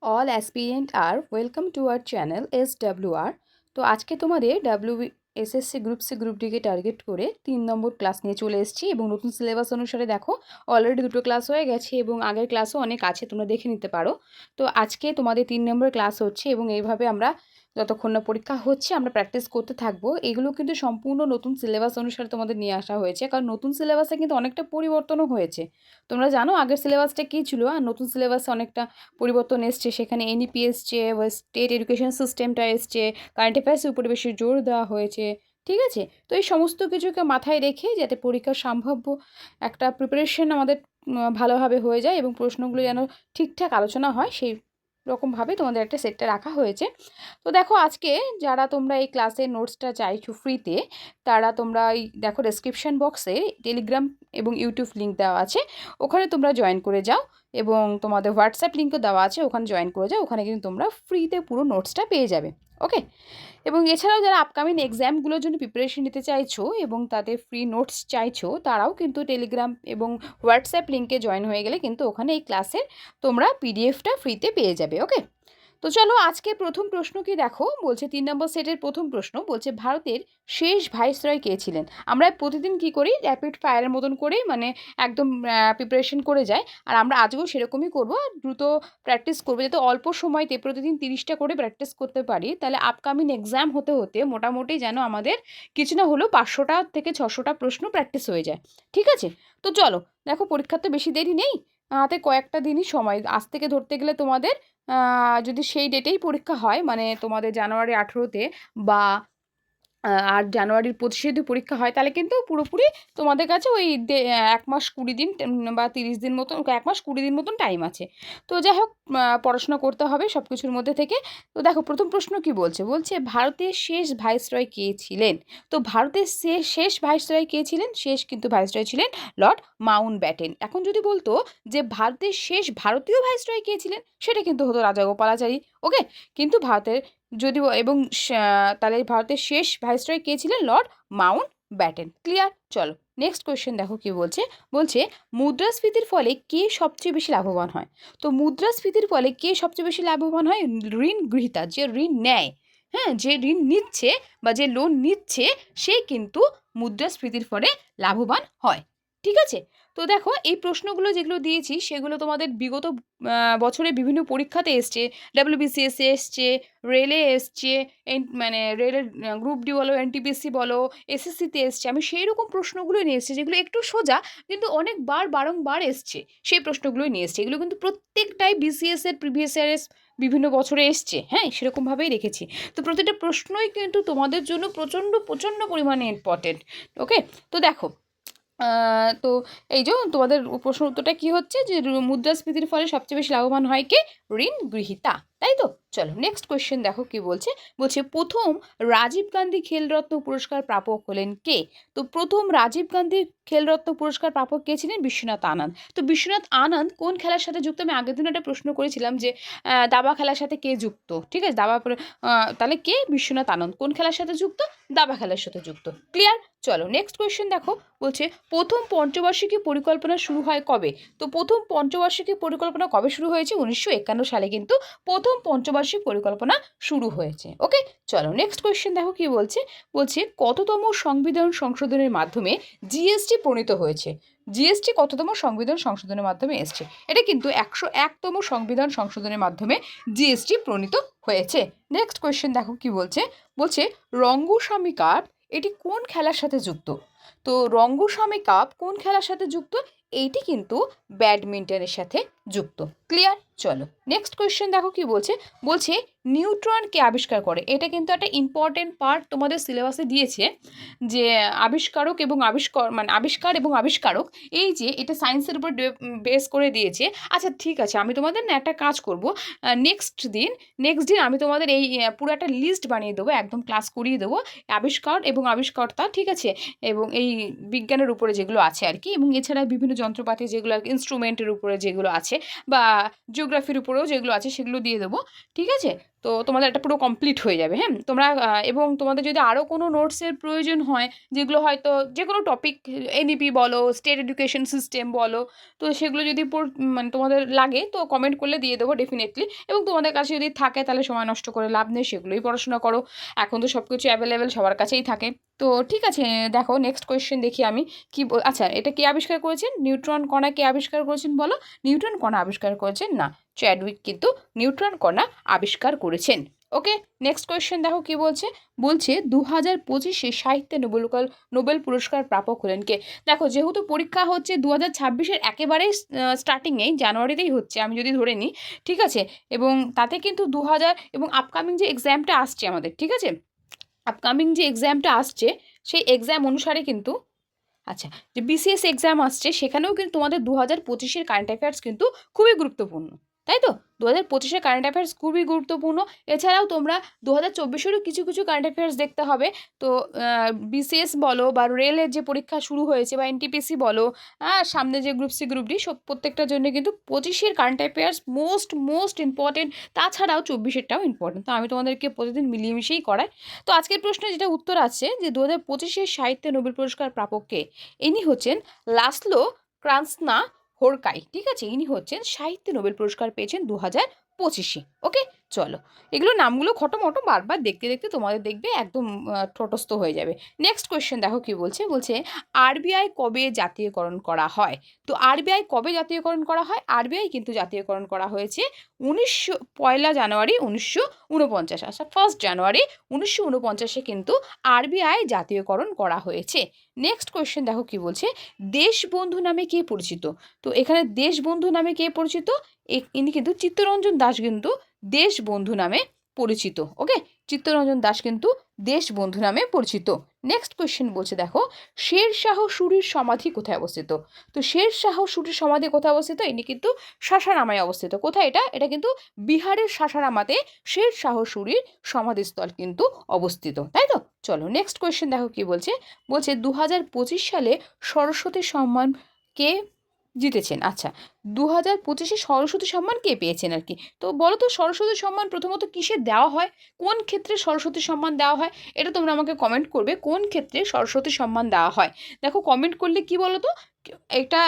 All aspirant are welcome to our channel SWR। তো আজকে তোমাদের এসএসসি গ্রুপ সি গ্রুপ ডিকে টার্গেট করে 3 নম্বর ক্লাস নিয়ে চলে এসেছি এবং নতুন সিলেবাস অনুসারে দেখো অলরেডি 2টো ক্লাস হয়ে গেছে এবং আগের ক্লাসও অনেক আছে, তোমরা দেখে নিতে পারো। তো আজকে তোমাদের 3 নম্বর ক্লাস হচ্ছে এবং এইভাবে আমরা যতক্ষণ না পরীক্ষা হচ্ছে আমরা প্র্যাকটিস করতে থাকবো। এগুলো কিন্তু সম্পূর্ণ নতুন সিলেবাস অনুসারে তোমাদের নিয়ে আসা হয়েছে, কারণ নতুন সিলেবাসে কিন্তু অনেকটা পরিবর্তনও হয়েছে। তোমরা জানো আগের সিলেবাসটা কী ছিল আর নতুন সিলেবাসে অনেকটা পরিবর্তন এসছে। সেখানে এনইপি এসছে, স্টেট এডুকেশন সিস্টেমটা এসছে, কারেন্ট অ্যাফেয়ার্সের উপরে বেশি জোর দেওয়া হয়েছে। ঠিক আছে, তো এই সমস্ত কিছুকে মাথায় রেখে যাতে পরীক্ষার সম্ভাব্য একটা প্রিপারেশন আমাদের ভালোভাবে হয়ে যায় এবং প্রশ্নগুলো যেন ঠিকঠাক আলোচনা হয়, সেই রকমভাবে তোমাদের একটা সেটটা রাখা হয়েছে। তো দেখো আজকে যারা তোমরা এই ক্লাসের নোটসটা চাইছো ফ্রিতে, তারা তোমরা এই দেখো ডেসক্রিপশন বক্সে টেলিগ্রাম এবং ইউটিউব লিঙ্ক দেওয়া আছে, ওখানে তোমরা জয়েন করে যাও এবং তোমাদের হোয়াটসঅ্যাপ লিঙ্কও দেওয়া আছে, ওখানে জয়েন করে যাও। ওখানে কিন্তু তোমরা ফ্রিতে পুরো নোটসটা পেয়ে যাবে। ওকে, এবং এছাড়াও যারা আপকামিং এক্সামগুলোর জন্য প্রিপারেশন নিতে চাইছো এবং তাদের ফ্রি নোটস চাইছো, তারাও কিন্তু টেলিগ্রাম এবং হোয়াটসঅ্যাপ লিঙ্কে জয়েন হয়ে গেলে কিন্তু ওখানে এই ক্লাসের তোমরা পিডিএফটা ফ্রিতে পেয়ে যাবে। ওকে, তো চলো আজকে প্রথম প্রশ্ন কি দেখো, বলছে 3 নম্বর সেটের প্রথম প্রশ্ন বলছে ভারতের শেষ ভাইসরয় কে ছিলেন। আমরা প্রতিদিন কি করি, র্যাপিড ফায়ারের মতন করেই মানে একদম প্রিপারেশন করে যাই, আর আমরা আজকেও সেরকমই করবো। দ্রুত প্র্যাকটিস করবো যাতে অল্প সময়তে প্রতিদিন 30টা করে প্র্যাকটিস করতে পারি, তাহলে আপকামিং এক্সাম হতে হতে মোটামুটি যেন আমাদের কিছু না হলেও 500টা থেকে 600টা প্রশ্ন প্র্যাকটিস হয়ে যায়। ঠিক আছে, তো চলো দেখো পরীক্ষার তো বেশি দেরি নেই, হাতে কয়েকটা দিনই সময়। আজ থেকে ধরতে গেলে তোমাদের যদি সেই ডেটেই পরীক্ষা হয়, মানে তোমাদের জানুয়ারি 18তে বা আর জানুয়ারির 25 যদি পরীক্ষা হয়, তাহলে কিন্তু পুরোপুরি তোমাদের কাছে ওই 1 মাস 20 দিন বা 30 দিন মতন, 1 মাস 20 দিন মতন টাইম আছে। তো যাই হোক, পড়াশোনা করতে হবে সব কিছুর মধ্যে থেকে। তো দেখো প্রথম প্রশ্ন কি বলছে, বলছে ভারতের শেষ ভাইসরয় কে ছিলেন। তো ভারতের শেষ ভাইসরয় কে ছিলেন, শেষ কিন্তু ভাইসরয় ছিলেন লর্ড মাউন্ট ব্যাটেন। এখন যদি বলতো যে ভারতের শেষ ভারতীয় ভাইসরয় কে ছিলেন, সেটা কিন্তু হতো রাজাগোপালাচারী। ওকে, কিন্তু ভারতের যদি এবং তাহলে ভারতের শেষ ভাইসরয় কে ছিলেন, লর্ড মাউন্ট ব্যাটেন। ক্লিয়ার? চলো নেক্সট কোয়েশ্চেন দেখো কি বলছে, বলছে মুদ্রাস্ফীতির ফলে কে সবচেয়ে বেশি লাভবান হয়। তো মুদ্রাস্ফীতির ফলে কে সবচেয়ে বেশি লাভবান হয়, ঋণ গ্রহীতা, যে ঋণ নেয়, হ্যাঁ যে ঋণ নিচ্ছে বা যে লোন নিচ্ছে, সে কিন্তু মুদ্রাস্ফীতির ফলে লাভবান হয়। ঠিক আছে, তো দেখো এই প্রশ্নগুলো যেগুলো দিয়েছি সেগুলো তোমাদের বিগত বছরে বিভিন্ন পরীক্ষাতে এসছে, ডাব্লিউবিসিএসে এসছে, রেলে এসছে, মানে রেলের গ্রুপ ডি বলো, এনটিপিসি বলো, এসএসসিতে এসছে। আমি সেই রকম প্রশ্নগুলোই নিয়ে এসেছি যেগুলো একটু সোজা কিন্তু অনেকবার বারংবার এসছে, সেই প্রশ্নগুলোই নিয়ে এসছে। এগুলো কিন্তু প্রত্যেকটাই বিসিএস এর প্রিভিয়াস ইয়ারের বিভিন্ন বছরে এসছে, হ্যাঁ সেরকমভাবেই রেখেছি। তো প্রতিটা প্রশ্নই কিন্তু তোমাদের জন্য প্রচণ্ড প্রচণ্ড পরিমাণে ইম্পর্টেন্ট। ওকে, তো দেখো তো এই যে তোমাদের প্রশ্ন উত্তরটা কি হচ্ছে, যে মুদ্রাস্ফীতির ফলে সবচেয়ে বেশি লাভবান হয় কে, ঋণ গ্রহীতা, তাই তো। চলো নেক্সট কোয়েশ্চেন দেখো কি বলছে, বলছে প্রথম রাজীব গান্ধী খেলরত্ন পুরস্কার প্রাপক হলেন কে। তো প্রথম রাজীব গান্ধী খেলরত্ন পুরস্কার প্রাপক কে ছিলেন, বিশ্বনাথ আনন্দ। তো বিশ্বনাথ আনন্দ কোন খেলার সাথে যুক্ত, আমি আগের দিন একটা প্রশ্ন করেছিলাম যে দাবা খেলার সাথে কে যুক্ত। ঠিক আছে, তাহলে কে, বিশ্বনাথ আনন্দ কোন খেলার সাথে যুক্ত, দাবা খেলার সাথে যুক্ত। ক্লিয়ার? চলো নেক্সট কোয়েশ্চেন দেখো, বলছে প্রথম পঞ্চবার্ষিকী পরিকল্পনা শুরু হয় কবে। তো প্রথম পঞ্চবার্ষিকী পরিকল্পনা কবে শুরু হয়েছে, 1951 সালে কিন্তু প্রথম পঞ্চবার্ষিক পরিকল্পনা শুরু হয়েছে। ওকে, চলো নেক্সট কোয়েশ্চেন দেখো কি বলছে, বলছে কততম সংবিধান সংশোধনের মাধ্যমে জিএসটি প্রণীত হয়েছে। জিএসটি কততম সংবিধান সংশোধনের মাধ্যমে এসছে, এটা কিন্তু 101তম সংবিধান সংশোধনের মাধ্যমে জিএসটি প্রণীত হয়েছে। নেক্সট কোয়েশ্চেন দেখো কি বলছে, বলছে রঙ্গস্বামী কাপ এটি কোন খেলার সাথে যুক্ত। তো রঙ্গস্বামী কাপ কোন খেলার সাথে যুক্ত, এইটি কিন্তু ব্যাডমিন্টনের সাথে যুক্ত। ক্লিয়ার? চলো নেক্সট কোয়েশ্চেন দেখো কি বলছে, বলছে নিউট্রন কে আবিষ্কার করে। এটা কিন্তু একটা ইম্পর্টেন্ট পার্ট তোমাদের সিলেবাসে দিয়েছে, যে আবিষ্কারক এবং আবিষ্কার এবং আবিষ্কারক, এই যে এটা সায়েন্সের উপর বেস করে দিয়েছে। আচ্ছা ঠিক আছে, আমি তোমাদের না একটা কাজ করব, নেক্সট দিন আমি তোমাদের এই পুরো একটা লিস্ট বানিয়ে দেবো, একদম ক্লাস করিয়ে দেবো আবিষ্কার এবং আবিষ্কর্তা। ঠিক আছে, এবং এই বিজ্ঞানের উপরে যেগুলো আছে আর কি, এবং এছাড়া বিভিন্ন যন্ত্রপাতি যেগুলো ইনস্ট্রুমেন্টের উপরে যেগুলো আছে বা জিওগ্রাফির উপরেও যেগুলো আছে সেগুলো দিয়ে দেবো। ঠিক আছে, তো তোমাদের এটা পুরো কমপ্লিট হয়ে যাবে। হ্যাঁ, তোমরা এবং তোমাদের যদি আরও কোনো নোটসের প্রয়োজন হয়, যেগুলো হয়তো যে কোনো টপিক, এনইপি বলো, স্টেট এডুকেশন সিস্টেম বলো, তো সেগুলো যদি মানে তোমাদের লাগে তো কমেন্ট করলে দিয়ে দেবো ডেফিনেটলি। এবং তোমাদের কাছে যদি থাকে তাহলে সময় নষ্ট করে লাভ নেই, সেগুলোই পড়াশোনা করো। এখন তো সব কিছু অ্যাভেলেবেল সবার কাছেই থাকে। তো ঠিক আছে, দেখো নেক্সট কোয়েশ্চেন দেখি আমি কি আচ্ছা, এটা কে আবিষ্কার করেছেন? নিউট্রন কণা কে আবিষ্কার করেছেন বলো? নিউটন কণা আবিষ্কার করেছেন না, চ্যাডউইক কিন্তু নিউট্রন কণা আবিষ্কার করেছেন। ওকে, নেক্সট কোয়েশ্চেন দেখো কি বলছে। বলছে 2025 সাহিত্যে নোবেল পুরস্কার প্রাপক হলেন কে? দেখো, যেহেতু পরীক্ষা হচ্ছে 2026 একেবারেই স্টার্টিংয়েই, জানুয়ারিতেই হচ্ছে আমি যদি ধরে নিই, ঠিক আছে, এবং তাতে কিন্তু 2000 এবং আপকামিং যে এক্সামটা আসছে আমাদের, ঠিক আছে, আপকামিং যে এক্সামটা আসছে সেই এক্সাম অনুসারে কিন্তু, আচ্ছা, যে বিসিএস এক্সাম আসছে সেখানেও কিন্তু তোমাদের 2025 কারেন্ট অ্যাফেয়ার্স কিন্তু খুবই গুরুত্বপূর্ণ, তাই তো? 2025 কারেন্ট অ্যাফেয়ার্স খুবই গুরুত্বপূর্ণ। এছাড়াও তোমরা 2024 কিছু কিছু কারেন্ট অ্যাফেয়ার্স দেখতে হবে। তো বিসিএস বলো বা রেলের যে পরীক্ষা শুরু হয়েছে বা এনটিপিসি বলো, সামনে যে গ্রুপ সি গ্রুপ ডি, সব প্রত্যেকটার জন্য কিন্তু 25 কারেন্ট অ্যাফেয়ার্স মোস্ট ইম্পর্টেন্ট। তাছাড়াও 24টাও ইম্পর্টেন্ট। তো আমি তোমাদেরকে প্রতিদিন মিলিয়ে মিশিয়েই করাই। তো আজকের প্রশ্নে যেটা উত্তর আছে যে 2025 সাহিত্যে নোবেল পুরস্কার প্রাপককে, ইনি হচ্ছেন লাসলো ক্রান্সনা হোরকাই, ঠিক আছে, ইনি হচ্ছেন সাহিত্যে নোবেল পুরস্কার পেয়েছেন 2025। ওকে, চলো, এগুলো নামগুলো খটোমটো বারবার দেখতে দেখতে তোমাদের দেখবে একদম ঠোঁটস্থ হয়ে যাবে। নেক্সট কোয়েশ্চেন দেখো কি বলছে। বলছে আরবিআই কবে জাতীয়করণ করা হয়? তো আরবিআই কবে জাতীয়করণ করা হয়? আরবিআই কিন্তু জাতীয়করণ করা হয়েছে 1 জানুয়ারি 1949। আচ্ছা, 1 জানুয়ারি 1949 কিন্তু আরবিআই জাতীয়করণ করা হয়েছে। নেক্সট কোয়েশ্চেন দেখো কি বলছে। দেশবন্ধু নামে কে পরিচিত? তো এখানে দেশবন্ধু নামে কে পরিচিত? ইনি কিন্তু চিত্তরঞ্জন দাস কিন্তু দেশবন্ধু নামে পরিচিত। ওকে, চিত্তরঞ্জন দাস কিন্তু দেশবন্ধু নামে পরিচিত। নেক্সট কোয়েশ্চেন বলছে দেখো, শেরশাহ সূরির সমাধি কোথায় অবস্থিত? তো শেরশাহ সূরির সমাধি কোথায় অবস্থিত? ইনি কিন্তু সাসারামায় অবস্থিত। কোথায় এটা? এটা কিন্তু বিহারের সাসারামাতে শেরশাহ সূরির সমাধিস্থল কিন্তু অবস্থিত, তাই তো? চলো নেক্সট কোয়েশ্চেন দেখো কি বলছে। বলছে 2025 সালে সরস্বতী সম্মান কে জিতেছেন? আচ্ছা, 2025 সরস্বতী সম্মান কে পেয়েছেন আর কি? তো বলো তো, সরস্বতী সম্মান প্রথমত কিসে দেওয়া হয়, কোন ক্ষেত্রে সরস্বতী সম্মান দেওয়া হয়, এটা তোমরা আমাকে কমেন্ট করবে কোন ক্ষেত্রে সরস্বতী সম্মান দেওয়া হয়। দেখো, কমেন্ট করলে কি বলো তো, এটা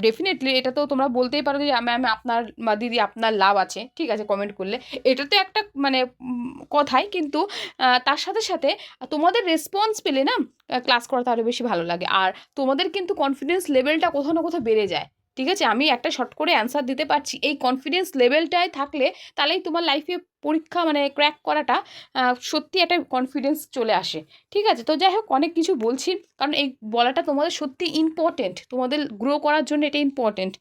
ডেফিনেটলি এটা তো তোমরা বলতেই পারো যে ম্যাম আপনার বা দিদি আপনার লাভ আছে, ঠিক আছে, কমেন্ট করলে। এটা তো একটা মানে কথাই, কিন্তু তার সাথে সাথে তোমাদের রেসপন্স পেলে না ক্লাস করাতে আরও বেশি ভালো লাগে, আর তোমাদের কিন্তু কনফিডেন্স লেভেলটা কোথাও না কোথাও বেড়ে যায়। ঠিক আছে, আমি একটা শর্ট করে অ্যান্সার দিতে পারছি, এই কনফিডেন্স লেভেলটায় থাকলে তাহলেই তোমার লাইফে পরীক্ষা মানে ক্র্যাক করাটা সত্যি একটা কনফিডেন্স চলে আসে। ঠিক আছে, তো যাই হোক, অনেক কিছু বলছি কারণ এই বলাটা তোমাদের সত্যি ইম্পর্টেন্ট, তোমাদের গ্রো করার জন্য এটা ইম্পর্টেন্ট।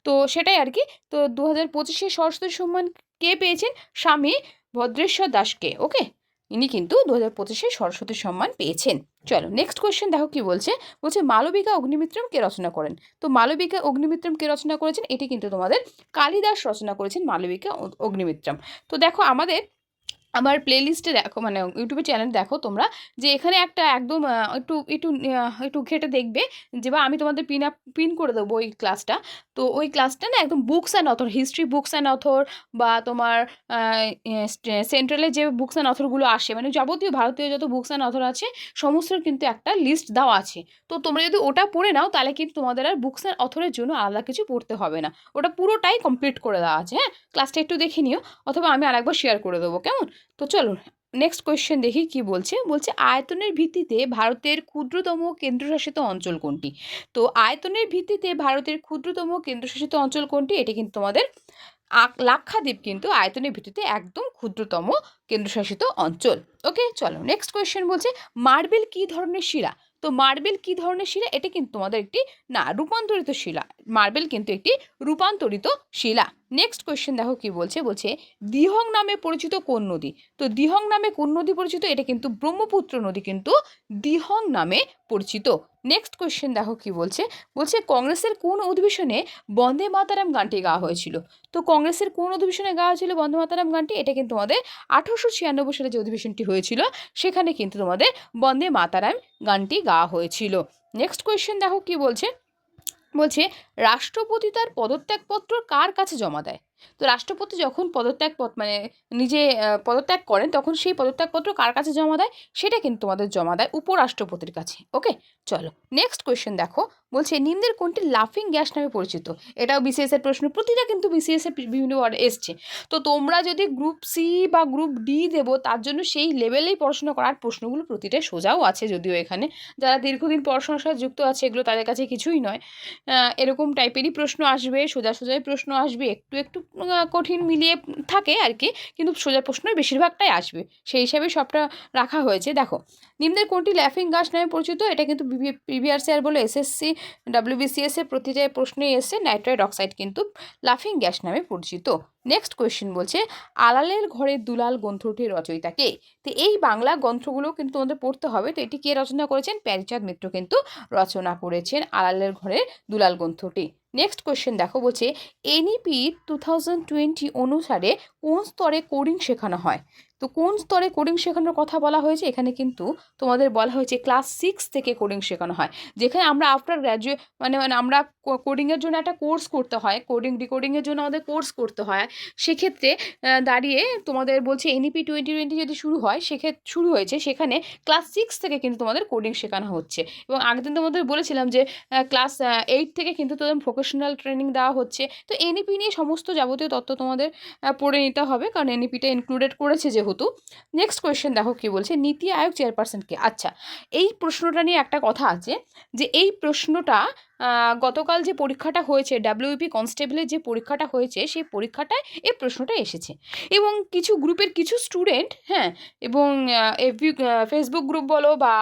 তো সেটাই আর কি। তো 2025 সরস্বতী সম্মান কে পেয়েছেন? স্বামী ভদ্রেশ্বর দাসকে। ওকে, ইনি কিন্তু 2025 সরস্বতী সম্মান পেয়েছেন। চলো নেক্সট কোয়েশ্চেন দেখো কি বলছে। বলছে মালবিকা অগ্নিমিত্রম কে রচনা করেন? তো মালবিকা অগ্নিমিত্রম কে রচনা করেছেন? এটি কিন্তু তোমাদের কালিদাস রচনা করেছেন মালবিকা অগ্নিমিত্রম। তো দেখো, আমার প্লেলিস্টে দেখো, মানে ইউটিউবে চ্যানেল দেখো তোমরা, যে এখানে একটা একদম একটু একটু একটু ঘেটে দেখবে, যে বা আমি তোমাদের পিন করে দেবো ওই ক্লাসটা। তো ওই ক্লাসটা না একদম books and author, history books and author, বা তোমার সেন্ট্রালে যে বুকস অ্যান্ড অথরগুলো আসে, মানে যাবতীয় ভারতীয় যত বুকস অ্যান্ড অথর আছে সমস্তর কিন্তু একটা লিস্ট দেওয়া আছে। তো তোমরা যদি ওটা পড়ে নাও তাহলে কিন্তু তোমাদের আর বুকস অ্যান্ড অথরের জন্য আলাদা কিছু পড়তে হবে না, ওটা পুরোটাই কমপ্লিট করে দেওয়া আছে। হ্যাঁ, ক্লাসটা একটু দেখে নিও, অথবা আমি আরেকবার শেয়ার করে দেবো, কেমন? তো চলো নেক্সট কোয়েশ্চেন দেখি কি বলছে। বলছে আয়তনের ভিত্তিতে ভারতের ক্ষুদ্রতম কেন্দ্রশাসিত অঞ্চল কোনটি? তো আয়তনের ভিত্তিতে ভারতের ক্ষুদ্রতম কেন্দ্রশাসিত অঞ্চল কোনটি? এটি কিন্তু তোমাদের লাক্ষাদ্বীপ কিন্তু আয়তনের ভিত্তিতে একদম ক্ষুদ্রতম কেন্দ্রশাসিত অঞ্চল। ওকে, চলো নেক্সট কোয়েশ্চেন বলছে মার্বেল কী ধরনের শিলা? তো মার্বেল কী ধরনের শিলা? এটা কিন্তু তোমাদের একটি রূপান্তরিত শিলা। মার্বেল কিন্তু একটি রূপান্তরিত শিলা। নেক্সট কোয়েশ্চেন দেখো কি বলছে। বলছে দিহং নামে পরিচিত কোন নদী? তো দিহং নামে কোন নদী পরিচিত? এটা কিন্তু ব্রহ্মপুত্র নদী কিন্তু দিহং নামে পরিচিত। নেক্সট কোয়েশ্চেন দেখো কি বলছে। বলছে কংগ্রেসের কোন অধিবেশনে বন্দে মাতারাম গানটি গাওয়া হয়েছিল? তো কংগ্রেসের কোন অধিবেশনে গাওয়া হয়েছিল বন্দে মাতারাম গানটি? এটা কিন্তু তোমাদের 1896 সালে যে অধিবেশনটি হয়েছিল সেখানে কিন্তু তোমাদের বন্দে মাতারাম গানটি গাওয়া হয়েছিল। নেক্সট কোয়েশ্চেন দেখো কি বলছে। বলছে রাষ্ট্রপতি তার পদত্যাগপত্র কার কাছে জমা দেয়? তো রাষ্ট্রপতি যখন মানে নিজে পদত্যাগ করেন তখন সেই পদত্যাগপত্র কার কাছে জমা দেয়, সেটা কিন্তু তোমাদের জমা দেয় উপরাষ্ট্রপতির কাছে। ওকে, চলো নেক্সট কোয়েশ্চেন দেখো, বলছে নিম্নের কোনটি লাফিং গ্যাস নামে পরিচিত। এটাও বিসিএস এর প্রশ্ন, প্রতিটা কিন্তু বিসিএস এর বিভিন্ন ওয়ার্ড এসছে। তো তোমরা যদি গ্রুপ সি বা গ্রুপ ডি দেবো তার জন্য সেই লেভেলেই পড়াশোনা করার, প্রশ্নগুলো প্রতিটাই সোজাও আছে, যদিও এখানে যারা দীর্ঘদিন পড়াশোনার সাথে যুক্ত আছে এগুলো তাদের কাছে কিছুই নয়। এরকম টাইপেরই প্রশ্ন আসবে, সোজা সোজাই প্রশ্ন আসবে, একটু একটু কঠিন মিলিয়ে থাকে আর কি, কিন্তু সোজা প্রশ্নই বেশিরভাগটাই আসবে, সেই হিসাবে সবটা রাখা হয়েছে। দেখো, নিম্নের কোনটি লাফিং গ্যাস নামে পরিচিত, এটা কিন্তু প্রিভিয়াস ইয়ার বলে এসএসসি ডাব্লিউবিসিএস এর প্রতিটা প্রশ্নে এসে নাইট্রাইট অক্সাইড কিন্তু লাফিং গ্যাস নামে পরিচিত। নেক্সট কোয়েশ্চেন বলছে আলালের ঘরে দুলাল গ্রন্থটির রচয়িতা কে। তো এই বাংলা গ্রন্থগুলো কিন্তু তোমাদের পড়তে হবে। তো এটি কে রচনা করেছেন, প্যারীচাঁদ মিত্র কিন্তু রচনা করেছেন আলালের ঘরে দুলাল গ্রন্থটি। নেক্সট কোয়েশ্চেন দেখো, বলছে এনইপি 2020 অনুসারে কোন স্তরে কোডিং শেখানো হয়। তো কোন স্তরে কোডিং শেখানোর কথা বলা হয়েছে, এখানে কিন্তু তোমাদের বলা হয়েছে ক্লাস 6 থেকে কোডিং শেখানো হয়, যেখানে আমরা আফটার গ্র্যাজুয়েট মানে আমরা কোডিংয়ের জন্য একটা কোর্স করতে হয়, ডিকোডিংয়ের জন্য আমাদের কোর্স করতে হয়। সেক্ষেত্রে দাঁড়িয়ে তোমাদের বলছে এনইপি 2020 যদি শুরু হয়েছে, সেখানে ক্লাস 6 থেকে কিন্তু তোমাদের কোডিং শেখানো হচ্ছে। এবং আগের দিন তোমাদের বলেছিলাম যে ক্লাস 8 থেকে কিন্তু তোমাদের ভোকেশনাল ট্রেনিং দেওয়া হচ্ছে। তো এনইপি নিয়ে সমস্ত যাবতীয় তথ্য তোমাদের পড়ে নিতে হবে, কারণ এনইপিটা ইনক্লুডেড করেছে যেহেতু। নেক্সট কোয়েশ্চেন দেখো কি বলছে, নীতি আয়োগ চেয়ারপারসন কে। আচ্ছা, এই প্রশ্নটা নিয়ে একটা কথা আছে, যে এই প্রশ্নটা গতকাল যে পরীক্ষাটা হয়েছে ডাব্লিউপি কনস্টেবলের যে পরীক্ষাটা হয়েছে, সেই পরীক্ষাটায় এই প্রশ্নটা এসেছে। এবং কিছু গ্রুপের কিছু স্টুডেন্ট, হ্যাঁ, এবং ফেসবুক গ্রুপ বলো বা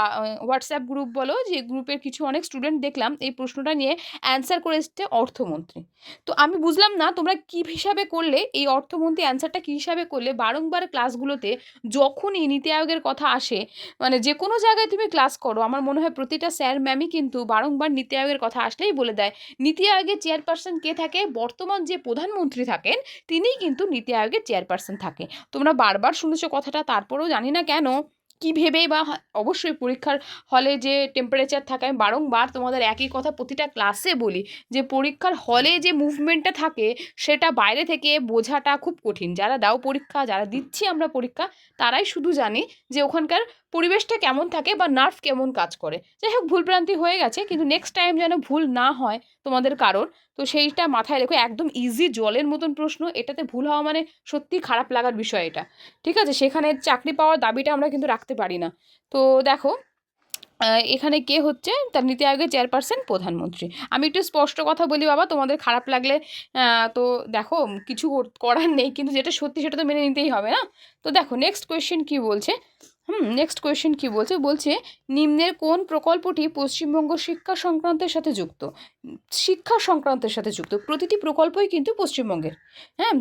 হোয়াটসঅ্যাপ গ্রুপ বলো, যে গ্রুপের কিছু অনেক স্টুডেন্ট দেখলাম এই প্রশ্নটা নিয়ে অ্যান্সার করে এসছে অর্থমন্ত্রী। তো আমি বুঝলাম না তোমরা কী হিসাবে করলে, এই অর্থমন্ত্রী অ্যান্সারটা কী হিসাবে করলে। বারংবার ক্লাসগুলোতে যখনই নীতি আয়োগের কথা আসে, মানে যে কোনো জায়গায় তুমি ক্লাস করো, আমার মনে হয় প্রতিটা স্যার ম্যামই কিন্তু বারংবার নীতি আয়োগের কথা আসলেই বলে দেয় নীতি আয়োগের চেয়ারপারসন কে থাকে, বর্তমান যে প্রধানমন্ত্রী থাকেন তিনিই কিন্তু নীতি আয়োগের চেয়ারপারসন থাকে। তোমরা বারবার শুনেছো কথাটা, তারপরেও জানি না কেন কী ভেবে, বা অবশ্যই পরীক্ষার হলে যে টেম্পারেচার থাকে, আমি বারংবার তোমাদের একই কথা প্রতিটা ক্লাসে বলি, যে পরীক্ষার হলে যে মুভমেন্টটা থাকে সেটা বাইরে থেকে বোঝাটা খুব কঠিন। যারা দাও পরীক্ষা, যারা দিচ্ছি আমরা পরীক্ষা, তারাই শুধু জানি যে ওখানকার পরিবেশটা কেমন থাকে বা নার্ভ কেমন কাজ করে। যাই হোক, ভুলভ্রান্তি হয়ে গেছে, কিন্তু নেক্সট টাইম যেন ভুল না হয় তোমাদের কারোর। তো সেইটা মাথায় রেখো, একদম ইজি জলের মতন প্রশ্ন, এটাতে ভুল হওয়া মানে সত্যি খারাপ লাগার বিষয় এটা, ঠিক আছে। সেখানে চাকরি পাওয়ার দাবিটা আমরা কিন্তু রাখতে পারি না। তো দেখো, এখানে কে হচ্ছে, তার নীতি আয়োগের চেয়ারপারসন প্রধানমন্ত্রী। আমি একটু স্পষ্ট কথা বলি বাবা, তোমাদের খারাপ লাগলে তো দেখো কিছু করার নেই, কিন্তু যেটা সত্যি সেটা তো মেনে নিতেই হবে না। তো দেখো নেক্সট কোয়েশ্চেন কী বলছে, নেক্সট কোয়েশ্চেন কী বলছে, বলছে নিম্নের কোন প্রকল্পটি পশ্চিমবঙ্গ শিক্ষা সংক্রান্তের সাথে যুক্ত। শিক্ষা সংক্রান্তের সাথে যুক্ত প্রতিটি প্রকল্পই কিন্তু পশ্চিমবঙ্গের, হ্যাঁ,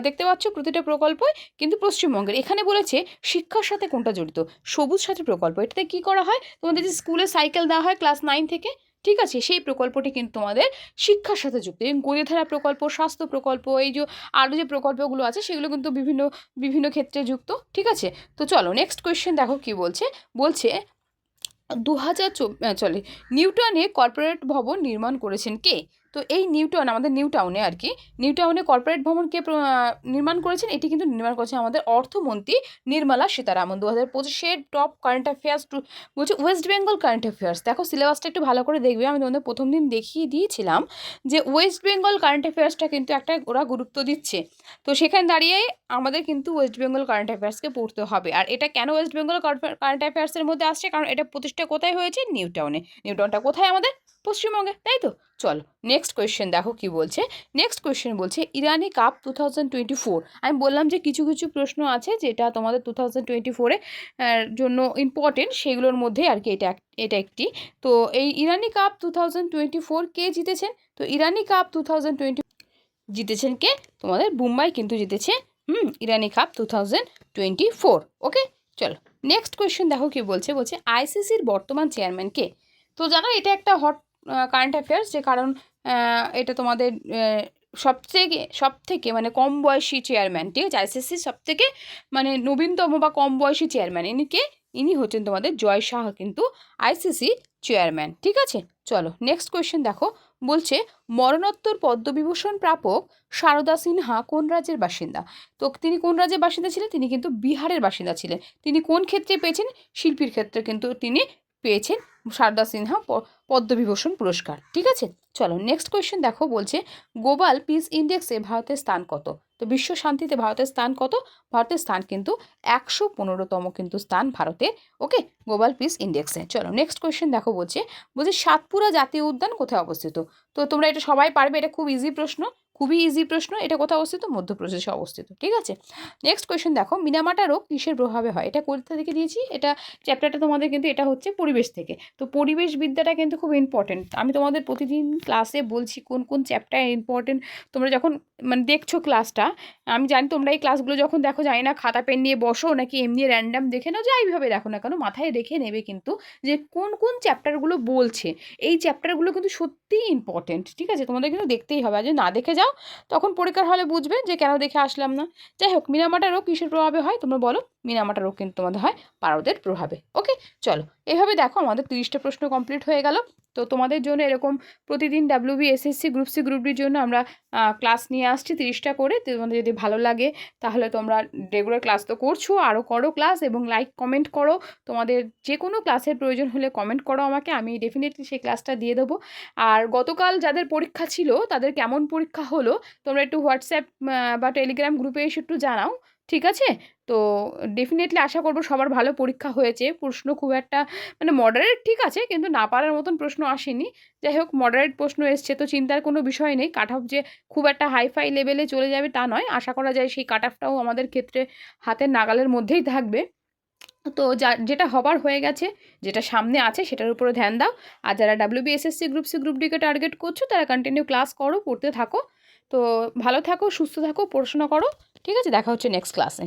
দেখতে পাচ্ছ প্রতিটা প্রকল্পই কিন্তু পশ্চিমবঙ্গের। এখানে বলেছে শিক্ষার সাথে কোনটা জড়িত, সবুজ সাথী প্রকল্প। এটাতে কী করা হয়, তোমাদের যে স্কুলে সাইকেল দেওয়া হয় ক্লাস 9 থেকে, ঠিক আছে, সেই প্রকল্পটি কিন্তু তোমাদের শিক্ষার সাথে যুক্ত। এবং গতিধারা প্রকল্প, স্বাস্থ্য প্রকল্প, এই যে আরও যে প্রকল্পগুলো আছে সেগুলো কিন্তু বিভিন্ন বিভিন্ন ক্ষেত্রে যুক্ত, ঠিক আছে। তো চলো নেক্সট কোয়েশ্চেন দেখো কি বলছে, বলছে 2004 নিউটাউনে কর্পোরেট ভবন নির্মাণ করেছেন কে। তো এই নিউটাউন, আমাদের নিউটাউনে আর কি, নিউটাউনে কর্পোরেট ভবন কে নির্মাণ করেছেন, এটি কিন্তু নির্মাণ করেছেন আমাদের অর্থমন্ত্রী Nirmala Sitharaman. 2025 top current affairs বলছে ওয়েস্ট বেঙ্গল কারেন্ট অ্যাফেয়ার্স। দেখো সিলেবাসটা একটু ভালো করে দেখবে, আমি তোমাদের প্রথম দিন দেখিয়ে দিয়েছিলাম যে ওয়েস্ট বেঙ্গল কারেন্ট অ্যাফেয়ার্সটা কিন্তু একটা ওরা গুরুত্ব দিচ্ছে। তো সেখানে দাঁড়িয়ে আমাদের কিন্তু ওয়েস্ট বেঙ্গল কারেন্ট অ্যাফেয়ার্সকে পড়তে হবে। আর এটা কেন ওয়েস্ট বেঙ্গল কারেন্ট অ্যাফেয়ার্সের মধ্যে আসছে, কারণ এটা প্রতিষ্ঠা কোথায় হয়েছে, নিউটাউনে। নিউটাউনটা কোথায়, আমাদের পশ্চিমবঙ্গে, তাই তো। চলো নেক্সট কোয়েশ্চেন দেখো কি বলছে, নেক্সট কোয়েশ্চেন বলছে ইরানি কাপ 2024। আমি বললাম যে কিছু কিছু প্রশ্ন আছে যেটা তোমাদের 2024-এর জন্য ইম্পর্টেন্ট, সেগুলোর মধ্যে আর কি এটা একটি। তো এই ইরানি কাপ 2024 কে জিতেছেন, তো ইরানি কাপ 2020 জিতেছেন কে, তোমাদের মুম্বাই কিন্তু জিতেছে ইরানি কাপ 2024। ওকে, চলো নেক্সট কোয়েশ্চেন দেখো কি বলছে, বলছে আইসিসির বর্তমান চেয়ারম্যান কে। তো জানো এটা একটা হট কারেন্ট অ্যাফেয়ার্স, যে কারণ এটা তোমাদের সবথেকে মানে কম বয়সী চেয়ারম্যান, ঠিক আছে, আইসিসির সবথেকে মানে নবীনতম বা কম বয়সী চেয়ারম্যান ইনি হচ্ছেন তোমাদের জয় শাহ কিন্তু আইসিসি চেয়ারম্যান, ঠিক আছে। চলো নেক্সট কোয়েশ্চেন দেখো, বলছে মরণোত্তর পদ্মবিভূষণ প্রাপক সারদা সিনহা কোন রাজ্যের বাসিন্দা? তো তিনি কোন রাজ্যের বাসিন্দা ছিলেন? তিনি কিন্তু বিহারের বাসিন্দা ছিলেন। তিনি কোন ক্ষেত্রে পেয়েছেন? শিল্পীর ক্ষেত্রে কিন্তু তিনি পেয়েছেন সারদা সিনহা পদ্মবিভূষণ পুরস্কার। ঠিক আছে, চলো নেক্সট কোয়েশ্চেন দেখো। বলছে গ্লোবাল পিস ইন্ডেক্সে ভারতের স্থান কত? তো বিশ্ব শান্তিতে ভারতের স্থান কত? ভারতের স্থান কিন্তু 115তম কিন্তু স্থান ভারতের। ওকে, গ্লোবাল পিস ইন্ডেক্সে। চলো নেক্সট কোয়েশ্চেন দেখো। বলছে সাতপুরা জাতীয় উদ্যান কোথায় অবস্থিত? তো তোমরা এটা সবাই পারবে, এটা খুব ইজি প্রশ্ন, খুবই ইজি প্রশ্ন। এটা কোথায় অবস্থিত? মধ্যপ্রদেশে অবস্থিত। ঠিক আছে, নেক্সট কোয়েশ্চেন দেখো। মিনামাটা রোগ কিসের প্রভাবে হয়? এটা কোথা থেকে দিয়েছি? এটা চ্যাপ্টারটা তোমাদের কিন্তু এটা হচ্ছে পরিবেশ থেকে। তো পরিবেশ বিদ্যাটা কিন্তু খুব ইম্পর্টেন্ট। আমি তোমাদের প্রতিদিন ক্লাসে বলছি কোন কোন চ্যাপ্টার ইম্পর্টেন্ট। তোমরা যখন মানে দেখছো ক্লাসটা, আমি জানি তোমরা এই ক্লাসগুলো যখন দেখো, জানি না খাতা পেন নিয়ে বসো নাকি এমনি র্যান্ডাম দেখে নাও, যাইভাবে দেখো না কেন মাথায় রেখে নেবে কিন্তু যে কোন কোন চ্যাপ্টারগুলো বলছে। এই চ্যাপ্টারগুলো কিন্তু সত্যিই ইম্পর্টেন্ট। ঠিক আছে, তোমাদের কিন্তু দেখতেই হবে। আর যদি না দেখে যাও তখন পরীক্ষার হলে বুঝবে যে কেন দেখে আসলাম না। যাই হোক, মিনামাটা রোগ কিসের প্রভাবে হয় তোমরা বলো? মিনামাটা রোগ কিন্তু তোমাদের হয় পারদের প্রভাবে। ওকে, চলো এভাবে দেখো আমাদের 30টা প্রশ্ন কমপ্লিট হয়ে গেল। তো তোমাদের জন্য এরকম প্রতিদিন WBSSC গ্রুপ সি গ্রুপ ডির জন্য আমরা ক্লাস নিয়ে আসছি 30টা করে। তোমাদের যদি ভালো লাগে তাহলে তোমরা রেগুলার ক্লাস তো করছো, আরও করো ক্লাস এবং লাইক কমেন্ট করো। তোমাদের যে কোনো ক্লাসের প্রয়োজন হলে কমেন্ট করো আমাকে, আমি ডেফিনেটলি সেই ক্লাসটা দিয়ে দেবো। আর গতকাল যাদের পরীক্ষা ছিল তাদের কেমন পরীক্ষা হলো তোমরা একটু হোয়াটসঅ্যাপ বা টেলিগ্রাম গ্রুপে এসে একটু জানাও। ঠিক আছে, তো ডেফিনেটলি আশা করবো সবার ভালো পরীক্ষা হয়েছে। প্রশ্ন খুব একটা মানে মডারেট ঠিক আছে, কিন্তু না পারার মতন প্রশ্ন আসেনি। যাই হোক, মডারেট প্রশ্ন এসছে তো চিন্তার কোনো বিষয় নেই। কাট অফ যে খুব একটা হাইফাই লেভেলে চলে যাবে তা নয়, আশা করা যায় সেই কাট অফটাও আমাদের ক্ষেত্রে হাতের নাগালের মধ্যেই থাকবে। তো যেটা হবার হয়ে গেছে, যেটা সামনে আছে সেটার উপরে ধ্যান দাও। আর যারা WBSSC গ্রুপ সি গ্রুপ ডিকে টার্গেট করছো তারা কন্টিনিউ ক্লাস করো, পড়তে থাকো। তো ভালো থাকো, সুস্থ থাকো, পড়াশোনা করো। ঠিক আছে, দেখা হচ্ছে নেক্সট ক্লাসে।